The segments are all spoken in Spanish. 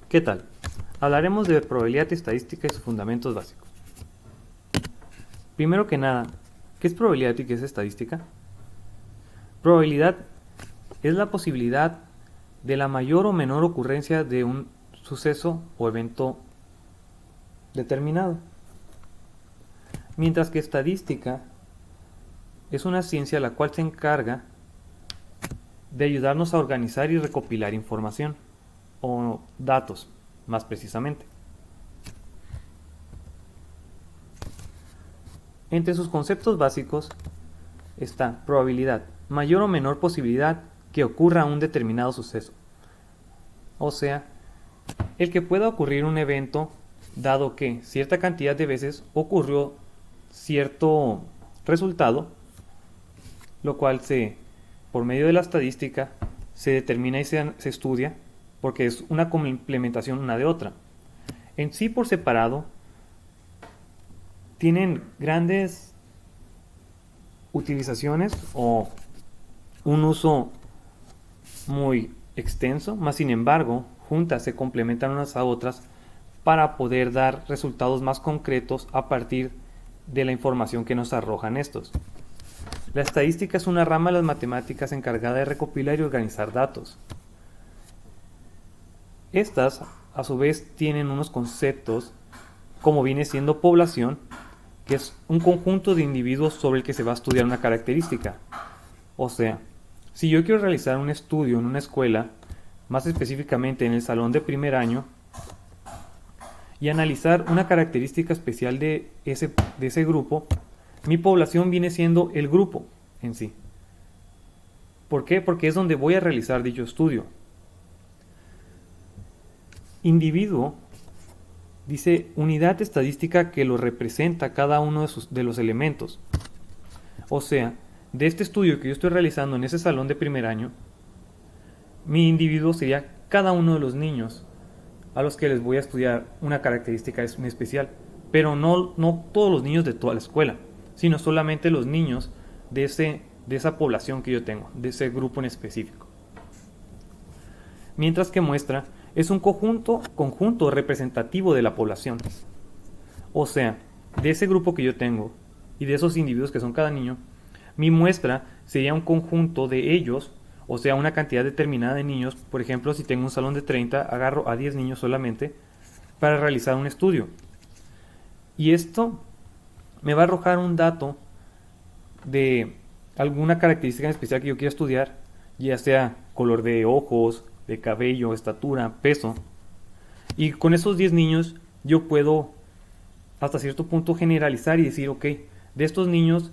¿Qué tal? Hablaremos de probabilidad estadística y sus fundamentos básicos. Primero que nada, ¿qué es probabilidad y qué es estadística? Probabilidad es la posibilidad de la mayor o menor ocurrencia de un suceso o evento determinado. Mientras que estadística es una ciencia la cual se encarga de ayudarnos a organizar y recopilar información, o datos, más precisamente. Entre sus conceptos básicos está probabilidad, mayor o menor posibilidad que ocurra un determinado suceso. O sea, el que pueda ocurrir un evento dado que cierta cantidad de veces ocurrió cierto resultado, lo cual por medio de la estadística se determina y se estudia porque es una complementación una de otra. En sí por separado tienen grandes utilizaciones o un uso muy extenso, más sin embargo, juntas se complementan unas a otras para poder dar resultados más concretos a partir de la información que nos arrojan estos. La estadística es una rama de las matemáticas encargada de recopilar y organizar datos. Estas, a su vez, tienen unos conceptos como viene siendo población, que es un conjunto de individuos sobre el que se va a estudiar una característica. O sea, si yo quiero realizar un estudio en una escuela, más específicamente en el salón de primer año, y analizar una característica especial de ese grupo, mi población viene siendo el grupo en sí. ¿Por qué? Porque es donde voy a realizar dicho estudio. Individuo dice unidad estadística que lo representa cada uno de los elementos. O sea, de este estudio que yo estoy realizando en ese salón de primer año, mi individuo sería cada uno de los niños a los que les voy a estudiar una característica en especial, pero no todos los niños de toda la escuela, sino solamente los niños de esa población que yo tengo, de ese grupo en específico. Mientras que muestra es un conjunto representativo de la población. O sea, de ese grupo que yo tengo y de esos individuos que son cada niño, mi muestra sería un conjunto de ellos, o sea, una cantidad determinada de niños. Por ejemplo, si tengo un salón de 30, agarro a 10 niños solamente para realizar un estudio. Y esto me va a arrojar un dato de alguna característica en especial que yo quiera estudiar, ya sea color de ojos, de cabello, estatura, peso. Y con esos 10 niños yo puedo hasta cierto punto generalizar y decir, ok, de estos niños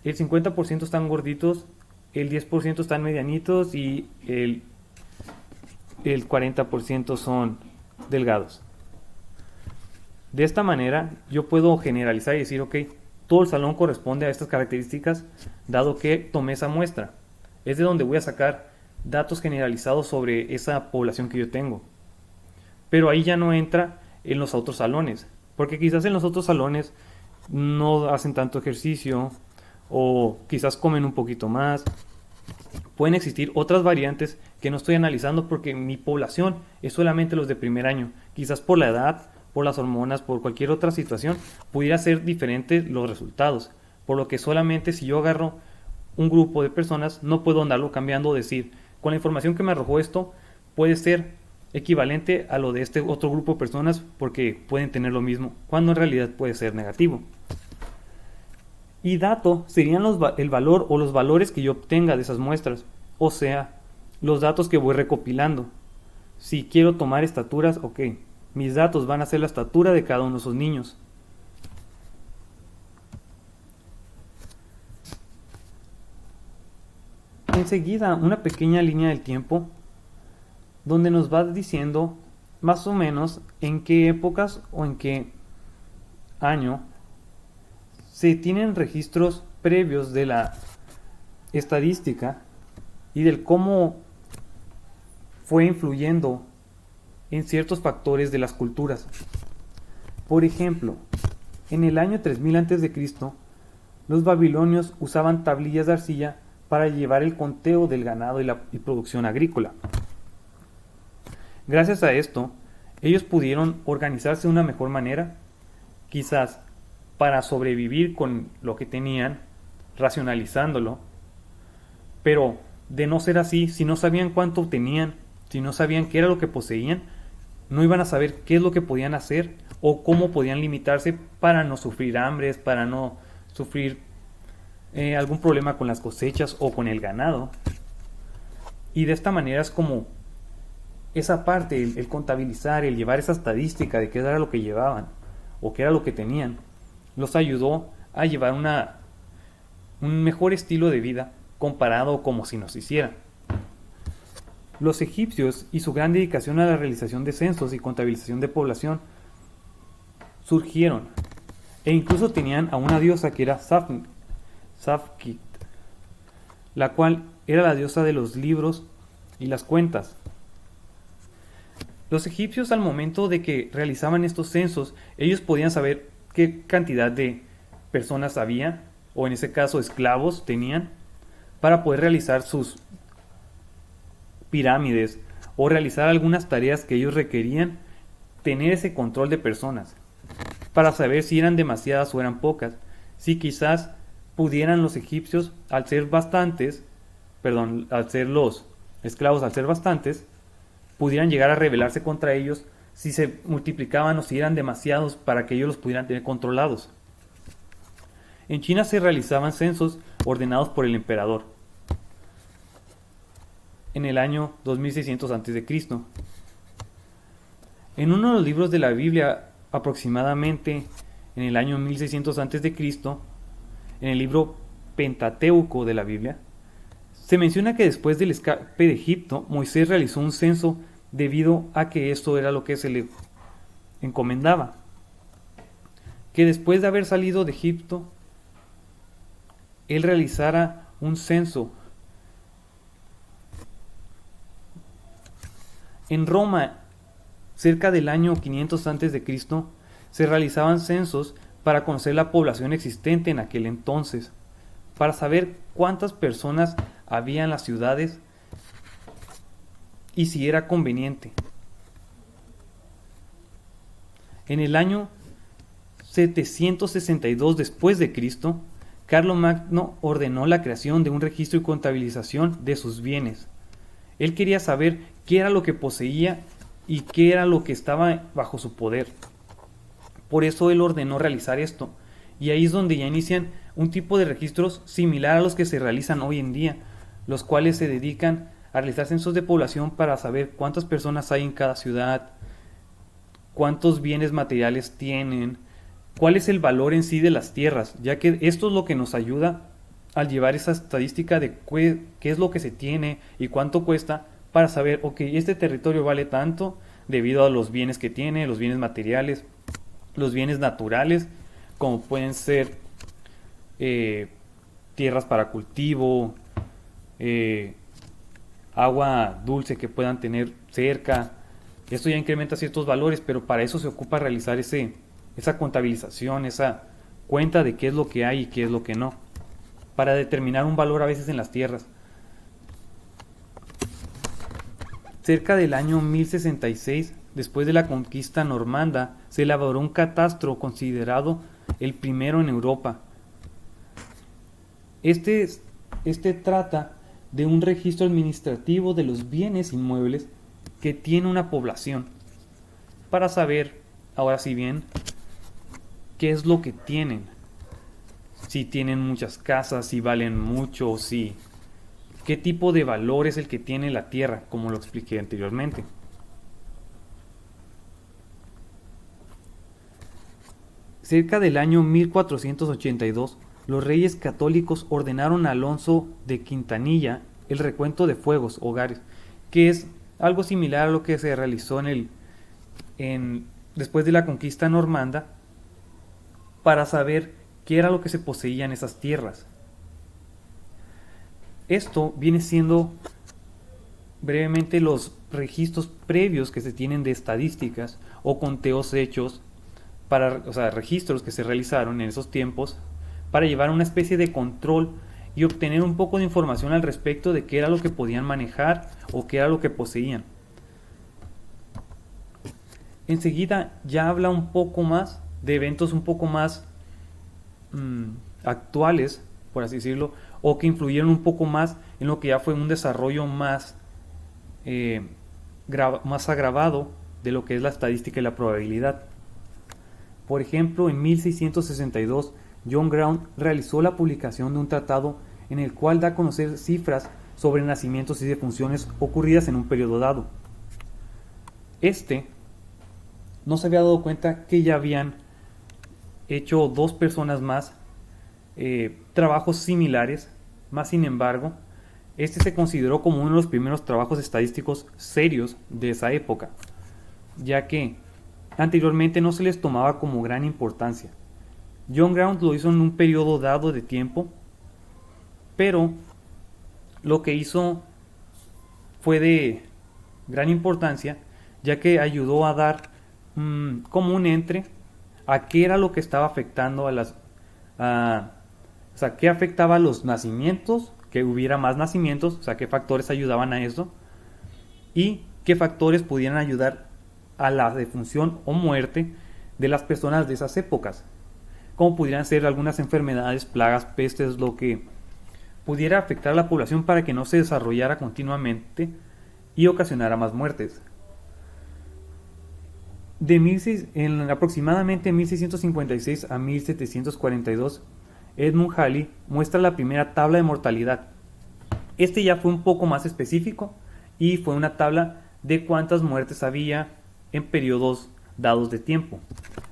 el 50% están gorditos, el 10% están medianitos y el 40% son delgados. De esta manera yo puedo generalizar y decir, ok, todo el salón corresponde a estas características dado que tomé esa muestra. Es de donde voy a sacar datos generalizados sobre esa población que yo tengo. Pero ahí ya no entra en los otros salones, porque quizás en los otros salones no hacen tanto ejercicio o quizás comen un poquito más. Pueden existir otras variantes que no estoy analizando porque mi población es solamente los de primer año. Quizás por la edad, por las hormonas, por cualquier otra situación, pudiera ser diferente los resultados. Por lo que solamente si yo agarro un grupo de personas, no puedo andarlo cambiando, decir, con la información que me arrojó esto, puede ser equivalente a lo de este otro grupo de personas porque pueden tener lo mismo, cuando en realidad puede ser negativo. Y dato serían el valor o los valores que yo obtenga de esas muestras, o sea, los datos que voy recopilando. Si quiero tomar estaturas, ok, mis datos van a ser la estatura de cada uno de esos niños. Enseguida, una pequeña línea del tiempo donde nos va diciendo más o menos en qué épocas o en qué año se tienen registros previos de la estadística y del cómo fue influyendo en ciertos factores de las culturas. Por ejemplo, en el año 3000 a.C., los babilonios usaban tablillas de arcilla para llevar el conteo del ganado y producción agrícola. Gracias a esto, Ellos pudieron organizarse de una mejor manera, quizás para sobrevivir con lo que tenían, racionalizándolo, pero de no ser así, si no sabían cuánto tenían, si no sabían qué era lo que poseían, no iban a saber qué es lo que podían hacer o cómo podían limitarse para no sufrir hambres, para no sufrir algún problema con las cosechas o con el ganado. Y de esta manera es como esa parte, el contabilizar, el llevar esa estadística de qué era lo que llevaban o qué era lo que tenían, los ayudó a llevar un mejor estilo de vida comparado como si nos hiciera. Los egipcios y su gran dedicación a la realización de censos y contabilización de población surgieron e incluso tenían a una diosa que era Safkit, la cual era la diosa de los libros y las cuentas. Los egipcios, al momento de que realizaban estos censos, ellos podían saber qué cantidad de personas había, o en ese caso esclavos tenían, para poder realizar sus pirámides o realizar algunas tareas que ellos requerían tener ese control de personas, para saber si eran demasiadas o eran pocas, si quizás pudieran los egipcios, al ser los esclavos, al ser bastantes, pudieran llegar a rebelarse contra ellos si se multiplicaban o si eran demasiados para que ellos los pudieran tener controlados. En China se realizaban censos ordenados por el emperador en el año 2600 a.C. En uno de los libros de la Biblia, aproximadamente en el año 1600 a.C., en el libro Pentateuco de la Biblia, se menciona que después del escape de Egipto, Moisés realizó un censo debido a que esto era lo que se le encomendaba. Que después de haber salido de Egipto, él realizara un censo. En Roma, cerca del año 500 a.C., se realizaban censos para conocer la población existente en aquel entonces, para saber cuántas personas había en las ciudades y si era conveniente. En el año 762 después de Cristo, Carlomagno ordenó la creación de un registro y contabilización de sus bienes. Él quería saber qué era lo que poseía y qué era lo que estaba bajo su poder. Por eso él ordenó realizar esto. Y ahí es donde ya inician un tipo de registros similar a los que se realizan hoy en día, los cuales se dedican a realizar censos de población para saber cuántas personas hay en cada ciudad, cuántos bienes materiales tienen, cuál es el valor en sí de las tierras, ya que esto es lo que nos ayuda al llevar esa estadística de qué es lo que se tiene y cuánto cuesta, para saber, ok, este territorio vale tanto debido a los bienes que tiene, los bienes materiales, los bienes naturales, como pueden ser tierras para cultivo, agua dulce que puedan tener cerca. Esto ya incrementa ciertos valores, pero para eso se ocupa realizar esa contabilización, esa cuenta de qué es lo que hay y qué es lo que no, para determinar un valor a veces en las tierras. Cerca del año 1066, después de la conquista normanda, se elaboró un catastro considerado el primero en Europa. Este trata de un registro administrativo de los bienes inmuebles que tiene una población, para saber, ahora sí bien, qué es lo que tienen. Si tienen muchas casas, si valen mucho, si qué tipo de valor es el que tiene la tierra, como lo expliqué anteriormente. Cerca del año 1482, los reyes católicos ordenaron a Alonso de Quintanilla el recuento de fuegos hogares, que es algo similar a lo que se realizó después de la conquista normanda, para saber qué era lo que se poseía en esas tierras. Esto viene siendo brevemente los registros previos que se tienen de estadísticas o conteos hechos, registros que se realizaron en esos tiempos para llevar una especie de control y obtener un poco de información al respecto de qué era lo que podían manejar o qué era lo que poseían. enseguida ya habla un poco más de eventos un poco más actuales, por así decirlo, o que influyeron un poco más en lo que ya fue un desarrollo más, más agravado de lo que es la estadística y la probabilidad. Por ejemplo, en 1662, John Brown realizó la publicación de un tratado en el cual da a conocer cifras sobre nacimientos y defunciones ocurridas en un periodo dado. No se había dado cuenta que ya habían hecho dos personas más trabajos similares, más sin embargo, se consideró como uno de los primeros trabajos estadísticos serios de esa época, ya que anteriormente no se les tomaba como gran importancia. John Brown lo hizo en un periodo dado de tiempo, pero lo que hizo fue de gran importancia, ya que ayudó a dar como un entre a qué era lo que estaba afectando o sea, qué afectaba a los nacimientos, que hubiera más nacimientos, o sea, qué factores ayudaban a eso, y qué factores pudieran ayudar a la defunción o muerte de las personas de esas épocas, como pudieran ser algunas enfermedades, plagas, pestes, lo que pudiera afectar a la población para que no se desarrollara continuamente y ocasionara más muertes. En aproximadamente 1656 a 1742, Edmund Halley muestra la primera tabla de mortalidad. Ya fue un poco más específico y fue una tabla de cuántas muertes había en periodos dados de tiempo.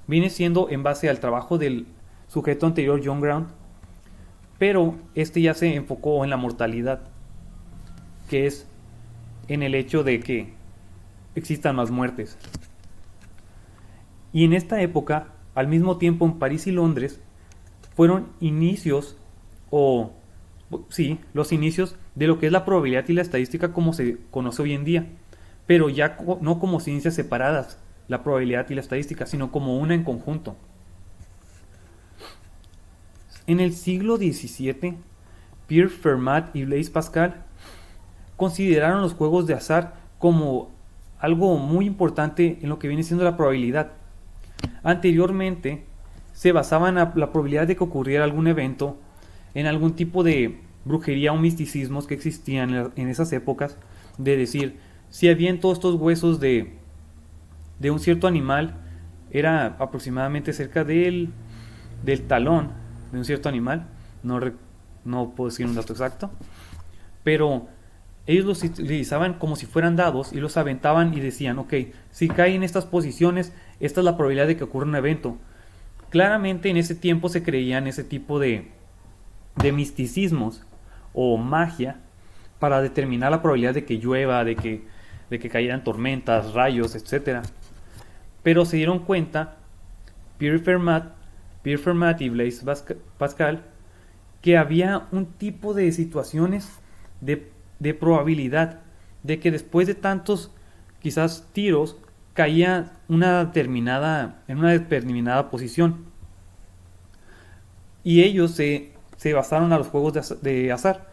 Viene siendo en base al trabajo del sujeto anterior, John Brown, pero ya se enfocó en la mortalidad, que es en el hecho de que existan más muertes. Y en esta época, al mismo tiempo en París y Londres, fueron los inicios de lo que es la probabilidad y la estadística como se conoce hoy en día, pero ya no como ciencias separadas, la probabilidad y la estadística, sino como una en conjunto. En el siglo XVII, Pierre Fermat y Blaise Pascal consideraron los juegos de azar como algo muy importante en lo que viene siendo la probabilidad. Anteriormente se basaba en la probabilidad de que ocurriera algún evento, en algún tipo de brujería o misticismos que existían en esas épocas, de decir, si habían todos estos huesos de un cierto animal, era aproximadamente cerca del talón de un cierto animal, no puedo decir un dato exacto, pero ellos los utilizaban como si fueran dados y los aventaban y decían, ok, si caen en estas posiciones, esta es la probabilidad de que ocurra un evento. Claramente en ese tiempo se creían ese tipo de misticismos o magia para determinar la probabilidad de que llueva, de que cayeran tormentas, rayos, etc. Pero se dieron cuenta, Pierre Fermat y Blaise Pascal, que había un tipo de situaciones de probabilidad de que después de tantos quizás tiros caía en una determinada posición, y ellos se basaron a los juegos de azar,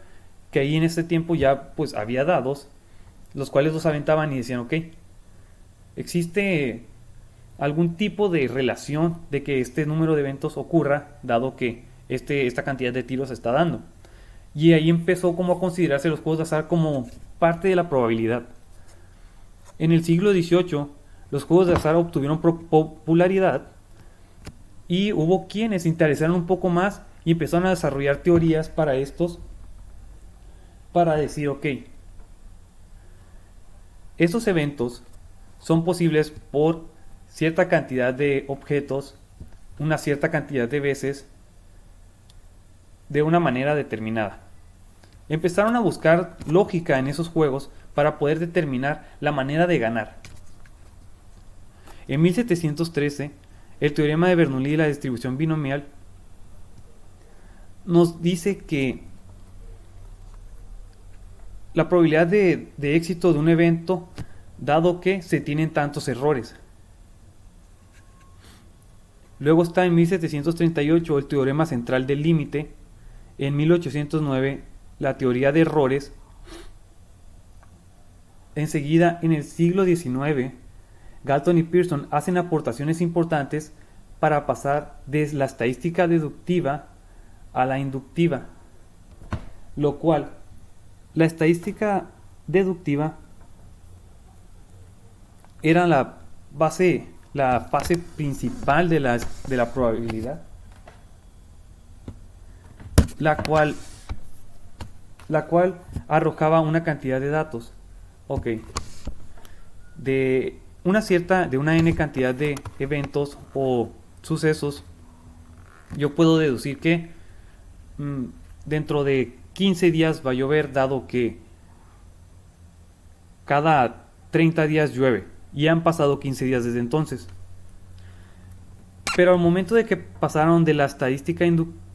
que ahí en ese tiempo ya pues había dados los cuales los aventaban y decían, ok, existe algún tipo de relación de que este número de eventos ocurra dado que esta cantidad de tiros se está dando. Y ahí empezó como a considerarse los juegos de azar como parte de la probabilidad. En el siglo XVIII, los juegos de azar obtuvieron popularidad y hubo quienes se interesaron un poco más y empezaron a desarrollar teorías para estos, para decir, ok, estos eventos son posibles por cierta cantidad de objetos, una cierta cantidad de veces, de una manera determinada. Empezaron a buscar lógica en esos juegos para poder determinar la manera de ganar. En 1713, el teorema de Bernoulli y la distribución binomial nos dice que la probabilidad de éxito de un evento, dado que se tienen tantos errores. Luego está en 1738 el teorema central del límite. En 1809 la teoría de errores. Enseguida, en el siglo XIX, Galton y Pearson hacen aportaciones importantes para pasar de la estadística deductiva a la inductiva, lo cual la estadística deductiva era la fase principal de la probabilidad, la cual arrojaba una cantidad de datos. Ok. De una n cantidad de eventos o sucesos, yo puedo deducir que dentro de 15 días va a llover, dado que cada 30 días llueve y han pasado 15 días desde entonces. Pero al momento de que pasaron de la estadística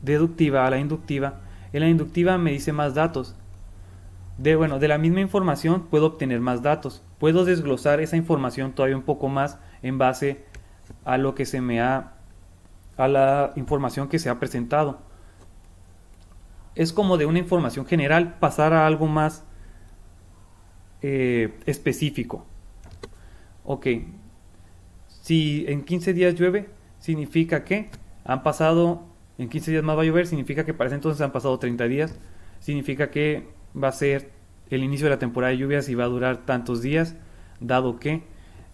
deductiva a la inductiva, en la inductiva me dice más datos. De la misma información puedo obtener más datos. Puedo desglosar esa información todavía un poco más en base a lo que a la información que se ha presentado. Es como de una información general pasar a algo más específico. Ok, si en 15 días llueve, significa que en 15 días más va a llover, significa que para ese entonces han pasado 30 días, significa que va a ser el inicio de la temporada de lluvias y va a durar tantos días, dado que,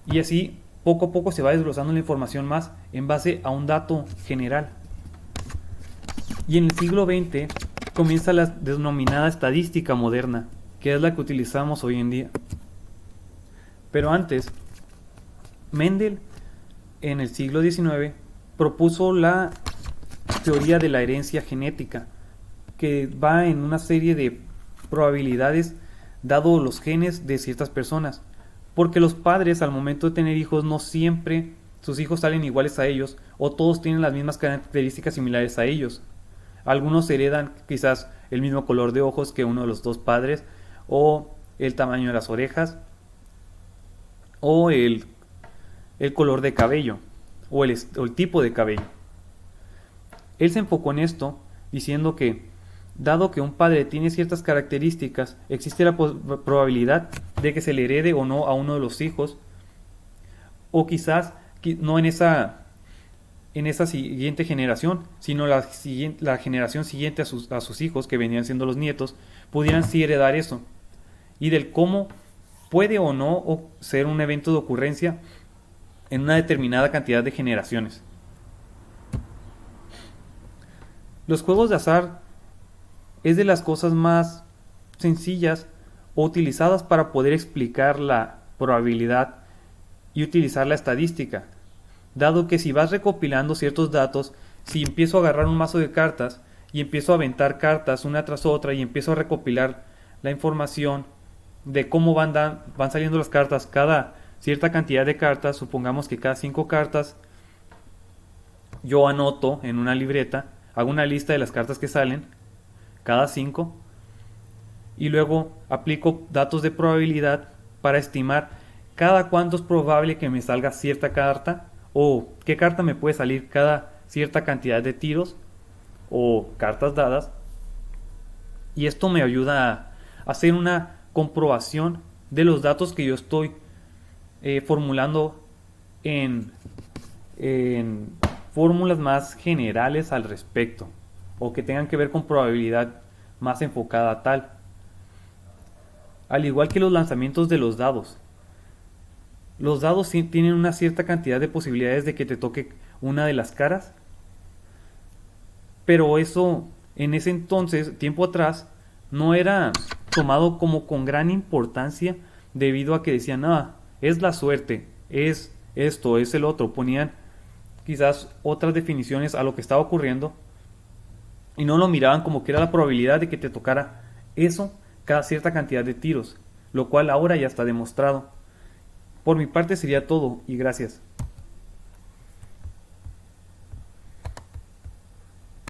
y así poco a poco se va desglosando la información más en base a un dato general. Y en el siglo XX comienza la denominada estadística moderna, que es la que utilizamos hoy en día. Pero antes, Mendel, en el siglo XIX, propuso la teoría de la herencia genética, que va en una serie de probabilidades dado los genes de ciertas personas, porque los padres al momento de tener hijos no siempre sus hijos salen iguales a ellos o todos tienen las mismas características similares a ellos. Algunos heredan quizás el mismo color de ojos que uno de los dos padres, o el tamaño de las orejas, o el color de cabello, o el tipo de cabello. Él se enfocó en esto diciendo que, dado que un padre tiene ciertas características, existe la probabilidad de que se le herede o no a uno de los hijos, o quizás no en esa siguiente generación, sino la generación siguiente a sus hijos, que venían siendo los nietos, pudieran sí heredar eso, y del cómo puede o no ser un evento de ocurrencia en una determinada cantidad de generaciones. Los juegos de azar es de las cosas más sencillas o utilizadas para poder explicar la probabilidad y utilizar la estadística, dado que si vas recopilando ciertos datos, si empiezo a agarrar un mazo de cartas y empiezo a aventar cartas una tras otra y empiezo a recopilar la información de cómo van saliendo las cartas, cada cierta cantidad de cartas, supongamos que cada 5 cartas, yo anoto en una libreta, hago una lista de las cartas que salen, cada 5, y luego aplico datos de probabilidad para estimar cada cuánto es probable que me salga cierta carta, o qué carta me puede salir cada cierta cantidad de tiros o cartas dadas. Y esto me ayuda a hacer una comprobación de los datos que yo estoy formulando en fórmulas más generales al respecto, o que tengan que ver con probabilidad más enfocada a tal. Al igual que los lanzamientos de los dados tienen una cierta cantidad de posibilidades de que te toque una de las caras, pero eso en ese entonces, tiempo atrás, no era tomado como con gran importancia, debido a que decían, es la suerte, es esto, es el otro. Ponían quizás otras definiciones a lo que estaba ocurriendo y no lo miraban como que era la probabilidad de que te tocara eso cada cierta cantidad de tiros, lo cual ahora ya está demostrado. Por mi parte sería todo, y gracias.